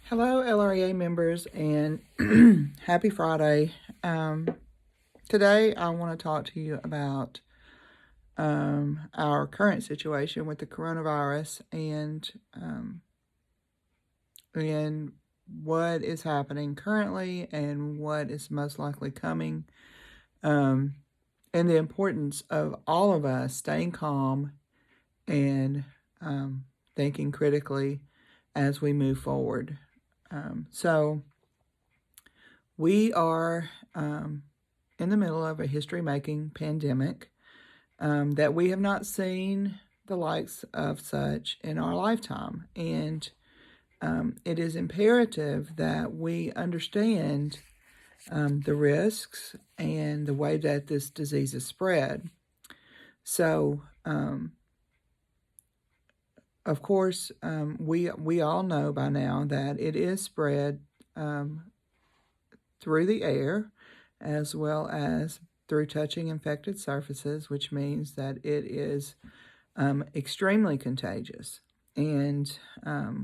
Hello, LREA members, and happy Friday. Today, I want to talk to you about our current situation with the coronavirus and what is happening currently and what is most likely coming, um, and the importance of all of us staying calm and thinking critically as we move forward. So we are in the middle of a history-making pandemic that we have not seen the likes of such in our lifetime. And it is imperative that we understand the risks and the way that this disease is spread. So, of course, we all know by now that it is spread through the air as well as through touching infected surfaces, which means that it is extremely contagious. And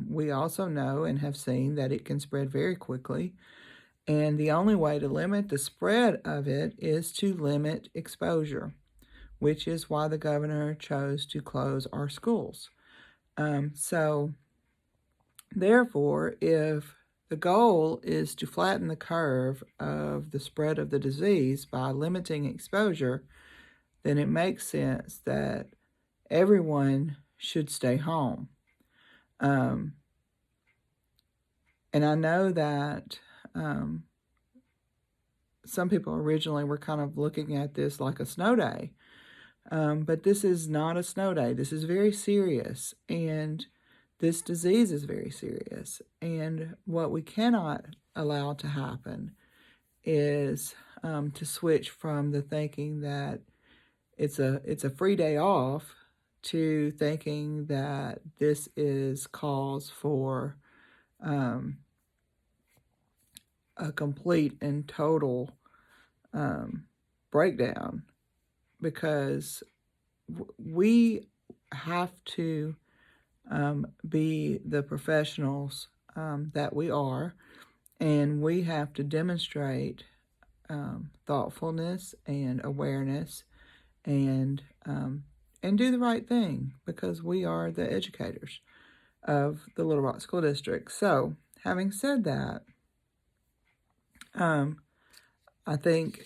we also know and have seen that it can spread very quickly. And the only way to limit the spread of it is to limit exposure, which is why the governor chose to close our schools. So, therefore, if the goal is to flatten the curve of the spread of the disease by limiting exposure, then it makes sense that everyone should stay home. And I know that some people originally were kind of looking at this like a snow day, but this is not a snow day. This is very serious, and this disease is very serious. And what we cannot allow to happen is to switch from the thinking that it's a free day off to thinking that this is cause for a complete and total breakdown, because we have to be the professionals that we are, and we have to demonstrate thoughtfulness and awareness and do the right thing, because we are the educators of the Little Rock School District. So, having said that, I think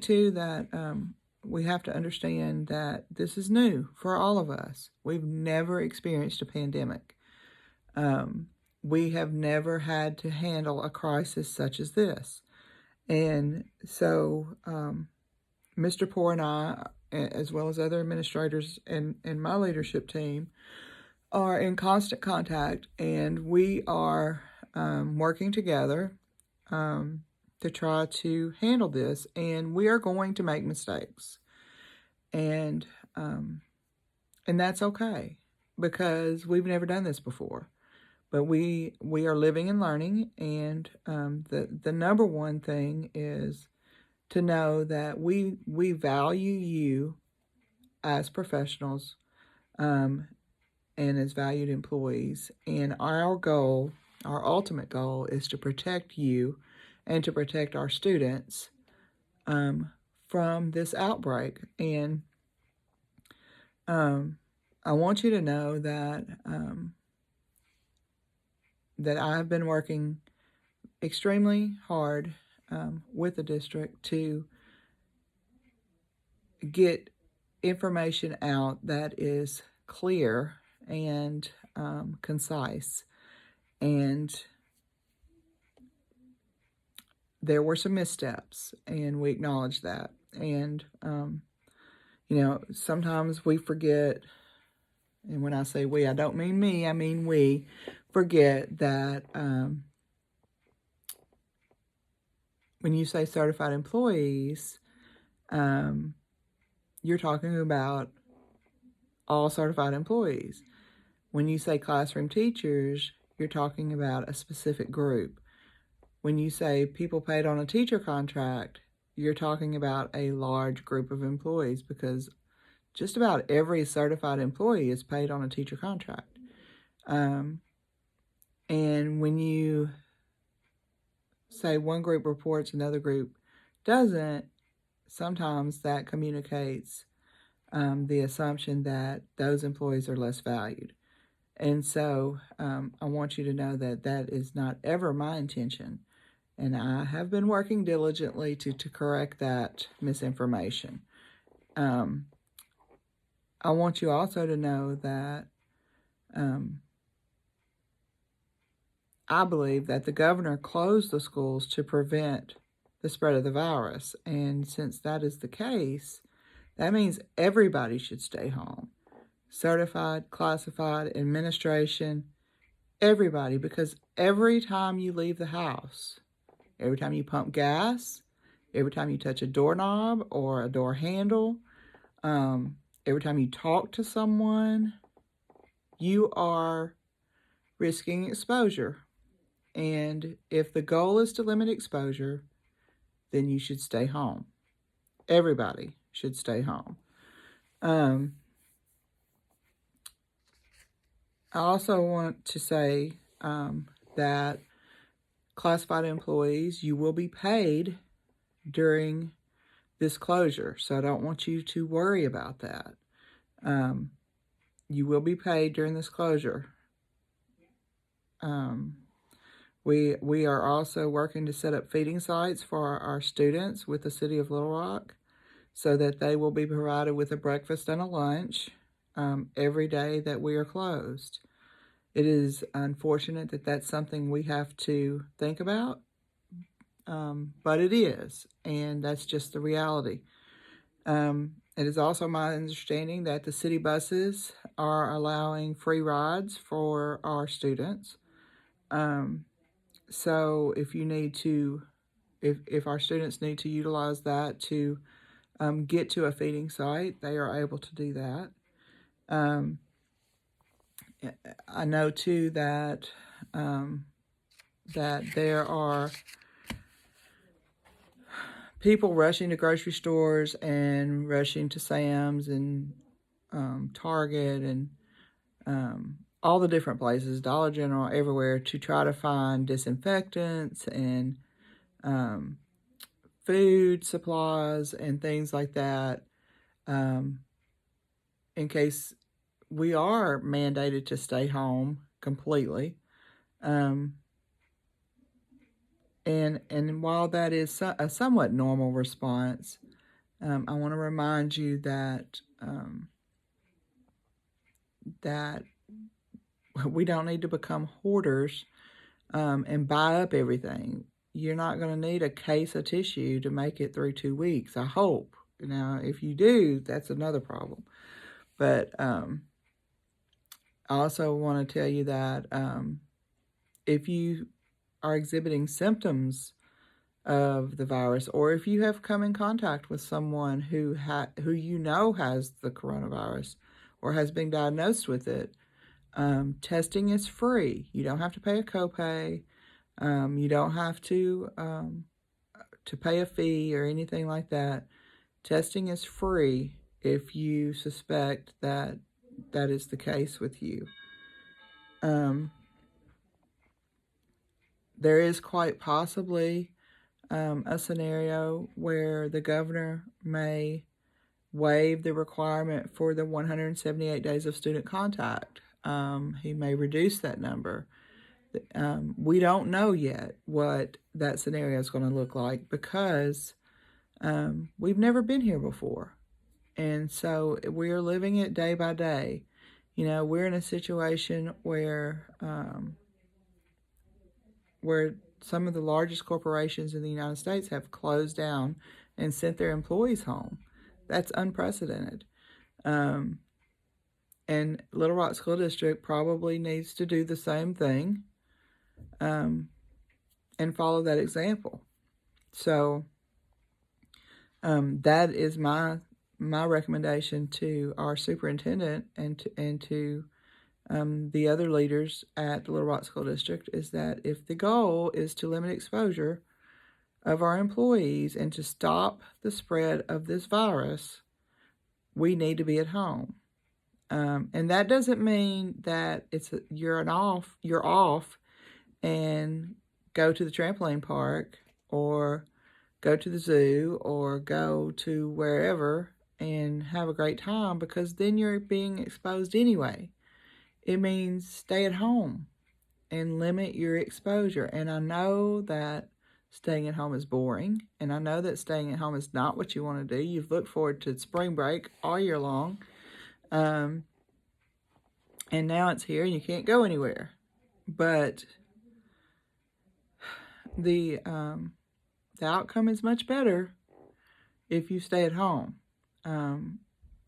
too that we have to understand that this is new for all of us. We've never experienced a pandemic. We have never had to handle a crisis such as this. And so Mr. Poore and I, as well as other administrators and my leadership team, are in constant contact, and we are working together to try to handle this, and we are going to make mistakes, and that's okay, because we've never done this before. But we are living and learning, and the number one thing is to know that we value you as professionals and as valued employees, and our ultimate goal, is to protect you and to protect our students from this outbreak. And I want you to know that that I've been working extremely hard with the district to get information out that is clear and concise. And there were some missteps, and we acknowledge that. And, sometimes we forget, and when I say we, I don't mean me, I mean we forget that when you say certified employees, you're talking about all certified employees. When you say classroom teachers, you're talking about a specific group. When you say people paid on a teacher contract, you're talking about a large group of employees, because just about every certified employee is paid on a teacher contract. And when you say one group reports, another group doesn't, sometimes that communicates the assumption that those employees are less valued. And so I want you to know that that is not ever my intention. And I have been working diligently to correct that misinformation. I want you also to know that I believe that the governor closed the schools to prevent the spread of the virus. And since that is the case, that means everybody should stay home. Certified, classified, administration, everybody, because every time you leave the house, every time you pump gas, every time you touch a doorknob or a door handle, every time you talk to someone, you are risking exposure. And if the goal is to limit exposure, then you should stay home. Everybody should stay home. I also want to say that classified employees, you will be paid during this closure. So I don't want you to worry about that. You will be paid during this closure. We are also working to set up feeding sites for our students with the City of Little Rock so that they will be provided with a breakfast and a lunch every day that we are closed. It is unfortunate that that's something we have to think about, but it is, and that's just the reality. It is also my understanding that the city buses are allowing free rides for our students. So if you need to, if our students need to utilize that to get to a feeding site, they are able to do that. I know too that that there are people rushing to grocery stores and rushing to Sam's and Target and all the different places, Dollar General, everywhere, to try to find disinfectants and food supplies and things like that, in case we are mandated to stay home completely. And while that is a somewhat normal response, I want to remind you that that we don't need to become hoarders and buy up everything. You're not going to need a case of tissue to make it through 2 weeks, I hope. Now, if you do, that's another problem. But I also want to tell you that if you are exhibiting symptoms of the virus, or if you have come in contact with someone who you know has the coronavirus or has been diagnosed with it, testing is free. You don't have to pay a copay. You don't have to pay a fee or anything like that. Testing is free if you suspect that that is the case with you. There is quite possibly a scenario where the governor may waive the requirement for the 178 days of student contact. He may reduce that number. We don't know yet what that scenario is going to look like because we've never been here before. And so we are living it day by day. You know, we're in a situation where some of the largest corporations in the United States have closed down and sent their employees home. That's unprecedented. And Little Rock School District probably needs to do the same thing and follow that example. So that is my recommendation to our superintendent and to the other leaders at the Little Rock School District, is that if the goal is to limit exposure of our employees and to stop the spread of this virus, we need to be at home. And that doesn't mean that you're off and go to the trampoline park or go to the zoo or go to wherever and have a great time, because then you're being exposed anyway. It means stay at home and limit your exposure. And I know that staying at home is boring, and I know that staying at home is not what you want to do. You've looked forward to spring break all year long, and now it's here and you can't go anywhere. But the outcome is much better if you stay at home.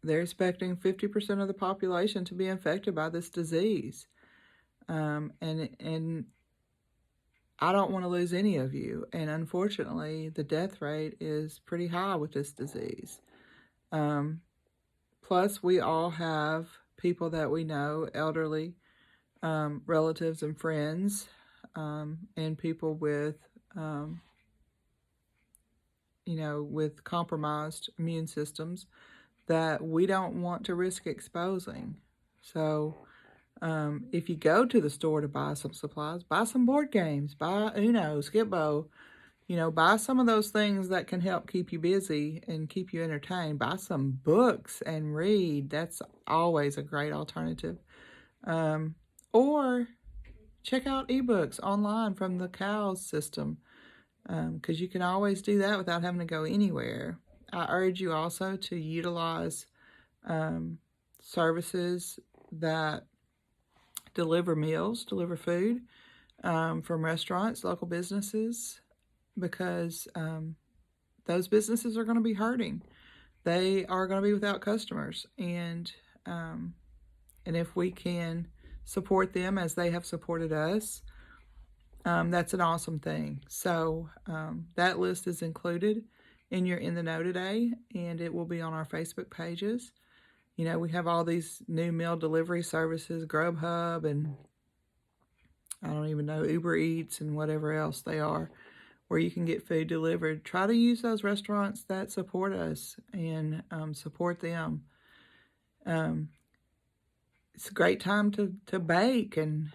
They're expecting 50% of the population to be infected by this disease. And I don't want to lose any of you. And unfortunately, the death rate is pretty high with this disease. Plus, we all have people that we know, elderly relatives and friends, and people with, with compromised immune systems that we don't want to risk exposing. So if you go to the store to buy some supplies, buy some board games, buy Uno, Skip-Bo, buy some of those things that can help keep you busy and keep you entertained. Buy some books and read. That's always a great alternative. Or check out ebooks online from the COWS system, because you can always do that without having to go anywhere. I urge you also to utilize services that deliver meals, deliver food from restaurants, local businesses, because those businesses are going to be hurting. They are going to be without customers, and if we can support them as they have supported us, that's an awesome thing. So that list is included in your In the Know today, and it will be on our Facebook pages. We have all these new meal delivery services, Grubhub, and I don't even know, Uber Eats and whatever else they are, where you can get food delivered. Try to use those restaurants that support us and support them. It's a great time to bake and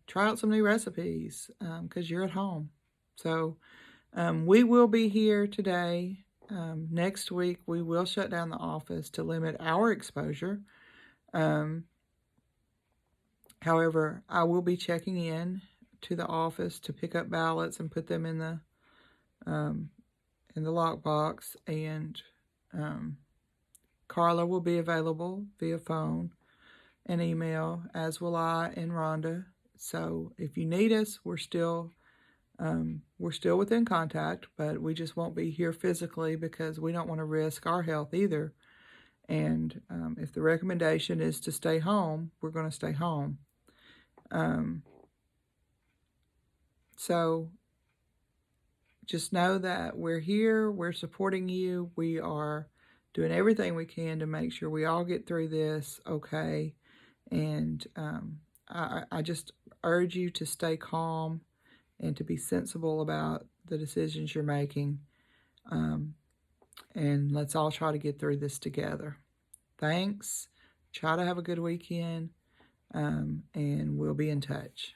try out some new recipes because you're at home. So we will be here today. Next week, we will shut down the office to limit our exposure. However, I will be checking in to the office to pick up ballots and put them in the lockbox. And Carla will be available via phone and email, as will I and Rhonda. So if you need us, we're still within contact, but we just won't be here physically because we don't want to risk our health either. And if the recommendation is to stay home, we're going to stay home. So just know that we're here, we're supporting you, we are doing everything we can to make sure we all get through this okay. And I just urge you to stay calm and to be sensible about the decisions you're making. And let's all try to get through this together. Thanks. Try to have a good weekend, and we'll be in touch.